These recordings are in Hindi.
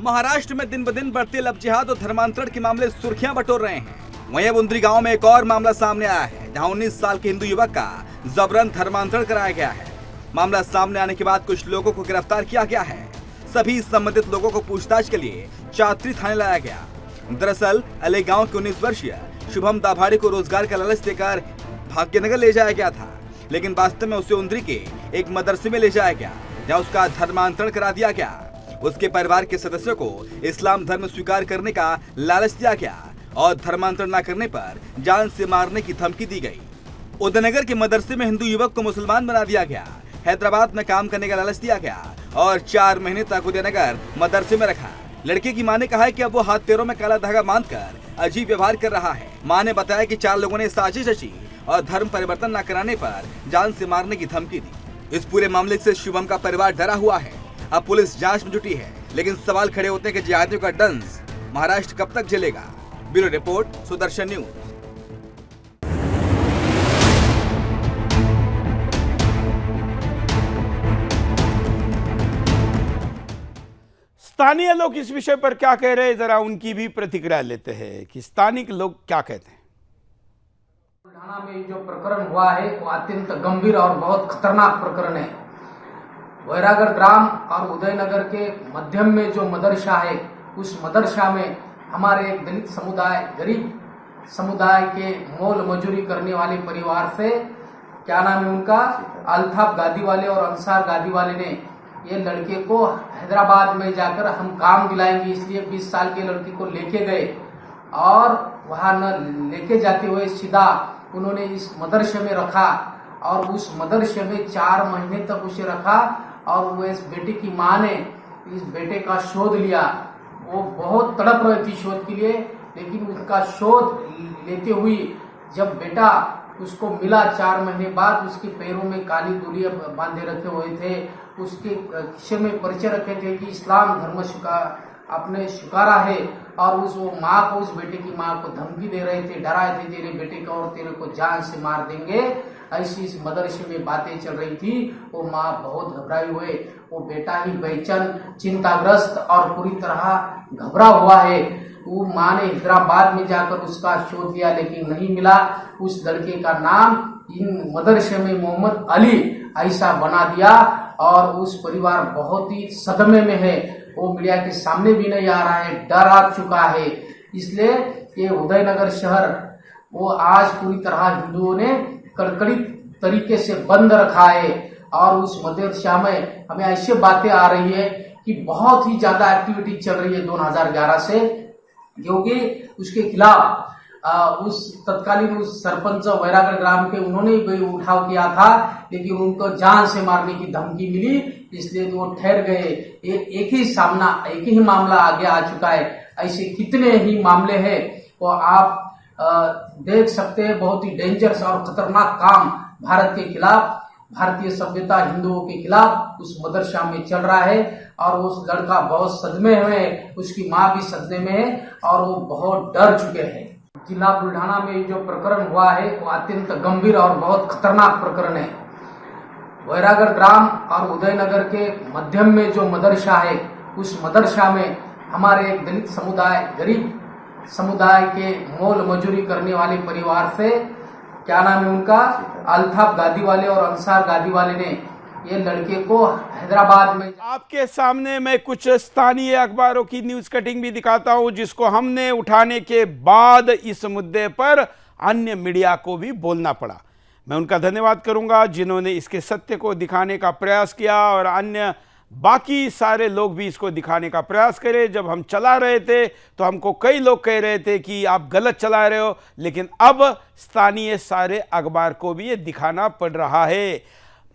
महाराष्ट्र में दिन ब दिन बढ़ते लव जिहाद और धर्मांतरण के मामले सुर्खियां बटोर रहे हैं। वहीं अब उंदरी गांव में एक और मामला सामने आया है, जहां 19 साल के हिंदू युवक का जबरन धर्मांतरण कराया गया है। मामला सामने आने के बाद कुछ लोगों को गिरफ्तार किया गया है। सभी संबंधित लोगों को पूछताछ के लिए चात्री थाने लाया गया। दरअसल अले गाँव के 19 वर्षीय शुभम दाभाड़े को रोजगार का लालच देकर भाग्यनगर ले जाया गया था, लेकिन वास्तव में उसे उंदरी के एक मदरसे में ले जाया गया, जहां उसका धर्मांतरण करा दिया गया। उसके परिवार के सदस्यों को इस्लाम धर्म स्वीकार करने का लालच दिया गया और धर्मांतरण न करने पर जान से मारने की धमकी दी गई। उदयनगर के मदरसे में हिंदू युवक को मुसलमान बना दिया गया। हैदराबाद में काम करने का लालच दिया गया और 4 महीने तक उदयनगर मदरसे में रखा। लड़के की मां ने कहा है कि अब वो हाथ पैरों में काला धागा बांधकर अजीब व्यवहार कर रहा है। मां ने बताया कि 4 लोगों ने साजिश रची और धर्म परिवर्तन न कराने पर जान से मारने की धमकी दी। इस पूरे मामले से शुभम का परिवार डरा हुआ है। अब पुलिस जांच में जुटी है, लेकिन सवाल खड़े होते हैं कि जिहादियों का डंस महाराष्ट्र कब तक झेलेगा। Bureau report, Sudarshan news. स्थानीय लोग इस विषय पर क्या कह रहे हैं, जरा उनकी भी प्रतिक्रिया लेते हैं कि स्थानीय लोग क्या कहते हैं। बुल्ढाना में जो प्रकरण हुआ है वो अत्यंत गंभीर और बहुत खतरनाक प्रकरण है। वैरागढ़ ग्राम और उदयनगर के मध्यम में जो मदरसा है, उस मदरसा में हमारे एक दलित समुदाय, गरीब समुदाय के मोल मजूरी करने वाले परिवार से, क्या नाम है उनका, अल्ताफ गादी वाले और अंसार गादी वाले ने ये लड़के को हैदराबाद में जाकर हम काम दिलाएंगे इसलिए 20 साल के लड़के को लेके गए और वहां न लेके जाते हुए सीधा उन्होंने इस मदरसे में रखा और उस मदरसे में 4 महीने तक उसे रखा और वो इस बेटे की मां ने इस बेटे का शोध लिया। वो बहुत तड़प रही थी शोध के लिए, लेकिन उसका शोध लेते हुए जब बेटा उसको मिला 4 महीने बाद, उसके पैरों में काली दूरियां बांधे रखे हुए थे, उसके खिसे में परिचय रखे थे कि इस्लाम धर्म आपने स्वीकारा है और वो माँ को, उस बेटे की माँ को धमकी दे रहे थे, डराए थे, तेरे बेटे को और तेरे को जान से मार देंगे। ऐसी इस मदरसे में बातें चल रही थी। वो माँ बहुत घबराई हुए, वो बेटा ही बेचैन, चिंताग्रस्त और पूरी तरह घबरा हुआ है। वो माँ ने हैदराबाद में जाकर उसका शोध लिया, लेकिन नहीं मिला। उस लड़के का नाम इन मदरसे में मोहम्मद अली ऐसा बना दिया और उस परिवार बहुत ही सदमे में है। वो मीडिया के सामने भी नहीं आ रहा है, डर आ चुका है। इसलिए ये उदयनगर शहर वो आज पूरी तरह हिंदुओं ने कड़कड़ी तरीके से बंद रखा है और उस मदरसा में हमें ऐसी बातें आ रही है कि बहुत ही ज्यादा एक्टिविटी चल रही है 2011 से, क्योंकि उसके खिलाफ उस तत्कालीन उस सरपंच वैरागढ़ ग्राम के उन्होंने भी उठाव किया था, लेकिन उनको जान से मारने की धमकी मिली, इसलिए वो ठहर गए। एक ही मामला आगे आ चुका है। ऐसे कितने ही मामले हैं वो आप देख सकते हैं। बहुत ही डेंजरस और खतरनाक काम भारत के खिलाफ, भारतीय सभ्यता, हिंदुओं के खिलाफ उस मदरसा में चल रहा है और उस लड़का बहुत सदमे में, उसकी माँ भी सदमे में है और वो बहुत डर चुके हैं। जिला बुल्ढाना में जो प्रकरण हुआ है वो अत्यंत गंभीर और बहुत खतरनाक प्रकरण है। वैरागढ़ ग्राम और उदयनगर के मध्यम में जो मदरसा है, उस मदरसा में हमारे एक दलित समुदाय, गरीब समुदाय के मोल मजूरी करने वाले परिवार से, क्या नाम है उनका, अल्ताफ गादी वाले और अंसार गादी वाले ने ये लड़के को हैदराबाद में। आपके सामने मैं कुछ स्थानीय अखबारों की न्यूज कटिंग भी दिखाता हूं, जिसको हमने उठाने के बाद इस मुद्दे पर अन्य मीडिया को भी बोलना पड़ा। मैं उनका धन्यवाद करूंगा जिन्होंने इसके सत्य को दिखाने का प्रयास किया और अन्य बाकी सारे लोग भी इसको दिखाने का प्रयास करें। जब हम चला रहे थे तो हमको कई लोग कह रहे थे कि आप गलत चला रहे हो, लेकिन अब स्थानीय सारे अखबार को भी ये दिखाना पड़ रहा है।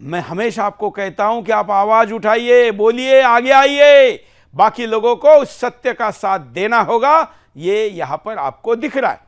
मैं हमेशा आपको कहता हूं कि आप आवाज उठाइए, बोलिए, आगे आइए, बाकी लोगों को उस सत्य का साथ देना होगा। ये यहां पर आपको दिख रहा है।